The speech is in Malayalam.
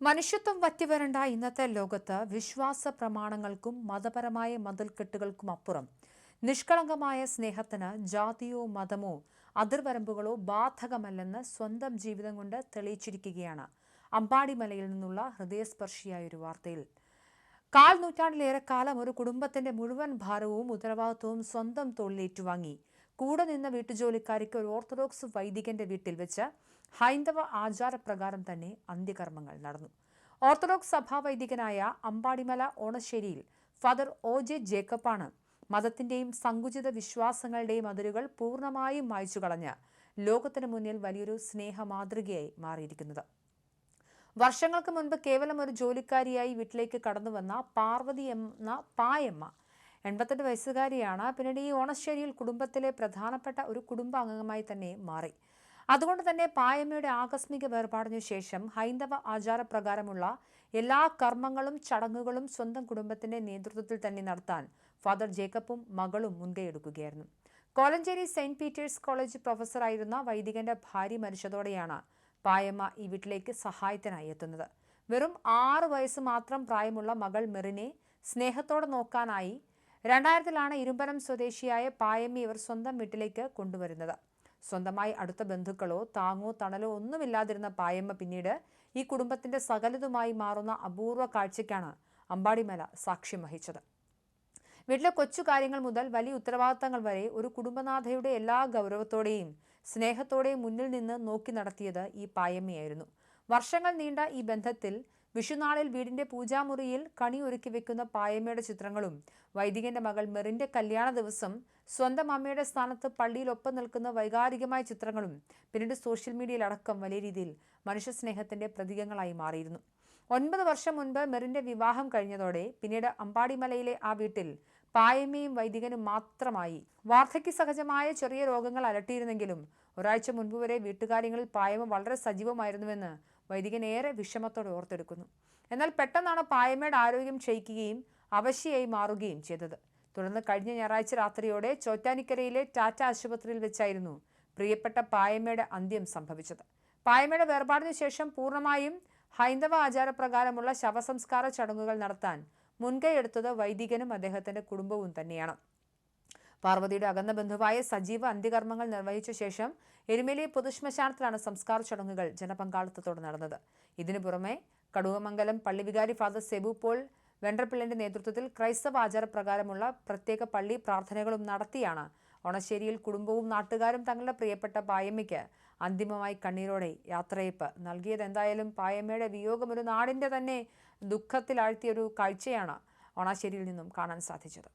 മനുഷ്യത്വം വറ്റിവരണ്ട ഇന്നത്തെ ലോകത്ത് വിശ്വാസ പ്രമാണങ്ങൾക്കും മതപരമായ മതിൽക്കെട്ടുകൾക്കും അപ്പുറം നിഷ്കളങ്കമായ സ്നേഹത്തിന് ജാതിയോ മതമോ അതിർവരമ്പുകളോ ബാധകമല്ലെന്ന് സ്വന്തം ജീവിതം കൊണ്ട് തെളിയിച്ചിരിക്കുകയാണ് അമ്പാടിമലയിൽ നിന്നുള്ള ഹൃദയസ്പർശിയായ ഒരു വാർത്തയിൽ. കാൽ നൂറ്റാണ്ടിലേറെ കാലം ഒരു കുടുംബത്തിന്റെ മുഴുവൻ ഭാരവും ഉത്തരവാദിത്വവും സ്വന്തം തോളിലേറ്റുവാങ്ങി കൂടെ നിന്ന വീട്ടുജോലിക്കാരിക്ക് ഒരു ഓർത്തഡോക്സ് വൈദികന്റെ വീട്ടിൽ വെച്ച് ഹൈന്ദവ ആചാരപ്രകാരം തന്നെ അന്ത്യകർമ്മങ്ങൾ നടന്നു. ഓർത്തഡോക്സ് സഭാ വൈദികനായ അമ്പാടിമല ഓണശ്ശേരിയിൽ ഫാദർ O.J. ജേക്കബാണ് മതത്തിന്റെയും സങ്കുചിത വിശ്വാസങ്ങളുടെയും അതിരുകൾ പൂർണ്ണമായും മായ്ച്ചു കളഞ്ഞ് ലോകത്തിന് മുന്നിൽ വലിയൊരു സ്നേഹ മാതൃകയായി മാറിയിരിക്കുന്നത്. വർഷങ്ങൾക്ക് മുൻപ് കേവലം ഒരു ജോലിക്കാരിയായി വീട്ടിലേക്ക് കടന്നുവന്ന പാർവതി എന്ന പായമ്മ 88 വയസ്സുകാരിയാണ്. പിന്നീട് ഈ ഓണശ്ശേരിയിൽ കുടുംബത്തിലെ പ്രധാനപ്പെട്ട ഒരു കുടുംബാംഗമായി തന്നെ മാറി. അതുകൊണ്ട് തന്നെ പായമ്മയുടെ ആകസ്മിക വേർപാടിനു ശേഷം ഹൈന്ദവ ആചാരപ്രകാരമുള്ള എല്ലാ കർമ്മങ്ങളും ചടങ്ങുകളും സ്വന്തം കുടുംബത്തിന്റെ നേതൃത്വത്തിൽ തന്നെ നടത്താൻ ഫാദർ ജേക്കബും മകളും മുൻകൈയെടുക്കുകയായിരുന്നു. കോലഞ്ചേരി സെന്റ് പീറ്റേഴ്സ് കോളേജ് പ്രൊഫസറായിരുന്ന വൈദികന്റെ ഭാര്യ മരിച്ചതോടെയാണ് പായമ്മ ഈ വീട്ടിലേക്ക് സഹായത്തിനായി എത്തുന്നത്. വെറും 6 വയസ്സ് മാത്രം പ്രായമുള്ള മകൾ മെറിനെ സ്നേഹത്തോടെ നോക്കാനായി 2000-ലാണ് ഇരുമ്പനം സ്വദേശിയായ പായമ്മ ഇവർ സ്വന്തം വീട്ടിലേക്ക് കൊണ്ടുവരുന്നത്. സ്വന്തമായി അടുത്ത ബന്ധുക്കളോ താങ്ങോ തണലോ ഒന്നുമില്ലാതിരുന്ന പായമ്മ പിന്നീട് ഈ കുടുംബത്തിന്റെ സകലതുമായി മാറുന്ന അപൂർവ കാഴ്ചയ്ക്കാണ് അമ്പാടിമല സാക്ഷ്യം വഹിച്ചത്. വീട്ടിലെ കൊച്ചു കാര്യങ്ങൾ മുതൽ വലിയ ഉത്തരവാദിത്തങ്ങൾ വരെ ഒരു കുടുംബനാഥയുടെ എല്ലാ ഗൗരവത്തോടെയും സ്നേഹത്തോടെയും മുന്നിൽ നിന്ന് നോക്കി നടത്തിയത് ഈ പായമ്മയായിരുന്നു. വർഷങ്ങൾ നീണ്ട ഈ ബന്ധത്തിൽ വിഷുനാളിൽ വീടിന്റെ പൂജാമുറിയിൽ കണി ഒരുക്കി വെക്കുന്ന പായമ്മയുടെ ചിത്രങ്ങളും വൈദികന്റെ മകൾ മെറിന്റെ കല്യാണ ദിവസം സ്വന്തം അമ്മയുടെ സ്ഥാനത്ത് പള്ളിയിൽ ഒപ്പം നിൽക്കുന്ന വൈകാരികമായ ചിത്രങ്ങളും പിന്നീട് സോഷ്യൽ മീഡിയയിൽ അടക്കം വലിയ രീതിയിൽ മനുഷ്യസ്നേഹത്തിന്റെ പ്രതീകങ്ങളായി മാറിയിരുന്നു. 9 വർഷം മുൻപ് മെറിന്റെ വിവാഹം കഴിഞ്ഞതോടെ പിന്നീട് അമ്പാടിമലയിലെ ആ വീട്ടിൽ പായമ്മയും വൈദികനും മാത്രമായി. വാർദ്ധക്യ സഹജമായ ചെറിയ രോഗങ്ങൾ അലട്ടിയിരുന്നെങ്കിലും ഒരാഴ്ച മുൻപ് വരെ വീട്ടുകാര്യങ്ങളിൽ പായമ്മ വളരെ സജീവമായിരുന്നുവെന്ന് വൈദികൻ ഏറെ വിഷമത്തോടെ ഓർത്തെടുക്കുന്നു. എന്നാൽ പെട്ടെന്നാണ് പായമ്മയുടെ ആരോഗ്യം ക്ഷയിക്കുകയും അവശയായി മാറുകയും ചെയ്തത്. തുടർന്ന് കഴിഞ്ഞ ഞായറാഴ്ച രാത്രിയോടെ ചോറ്റാനിക്കരയിലെ ടാറ്റ ആശുപത്രിയിൽ വെച്ചായിരുന്നു പ്രിയപ്പെട്ട പായമ്മയുടെ അന്ത്യം സംഭവിച്ചത്. പായമ്മയുടെ വേർപാടിനു ശേഷം പൂർണ്ണമായും ഹൈന്ദവ ആചാരപ്രകാരമുള്ള ശവസംസ്കാര ചടങ്ങുകൾ നടത്താൻ മുൻകൈയെടുത്തത് വൈദികനും അദ്ദേഹത്തിന്റെ കുടുംബവും തന്നെയാണ്. പാർവതിയുടെ അകന്ന ബന്ധുവായ സജീവ അന്ത്യകർമ്മങ്ങൾ നിർവഹിച്ച ശേഷം എരുമേലി പൊതുശ്മശാനത്തിലാണ് സംസ്കാര ചടങ്ങുകൾ ജനപങ്കാളിത്തത്തോടെ നടന്നത്. ഇതിനു പുറമെ കടുവമംഗലം പള്ളിവികാരി ഫാദർ സെബു പോൾ വെണ്ടർപിള്ളന്റെ നേതൃത്വത്തിൽ ക്രൈസ്തവ ആചാരപ്രകാരമുള്ള പ്രത്യേക പള്ളി പ്രാർത്ഥനകളും നടത്തിയാണ് ഓണശ്ശേരിയിൽ കുടുംബവും നാട്ടുകാരും തങ്ങളുടെ പ്രിയപ്പെട്ട പായമ്മയ്ക്ക് അന്തിമമായി കണ്ണീരോടെ യാത്രയയപ്പ് നൽകിയത്. എന്തായാലും പായമ്മയുടെ വിയോഗം ഒരു നാടിന്റെ തന്നെ ദുഃഖത്തിലാഴ്ത്തിയൊരു കാഴ്ചയാണ് ഓണശ്ശേരിയിൽ നിന്നും കാണാൻ സാധിച്ചത്.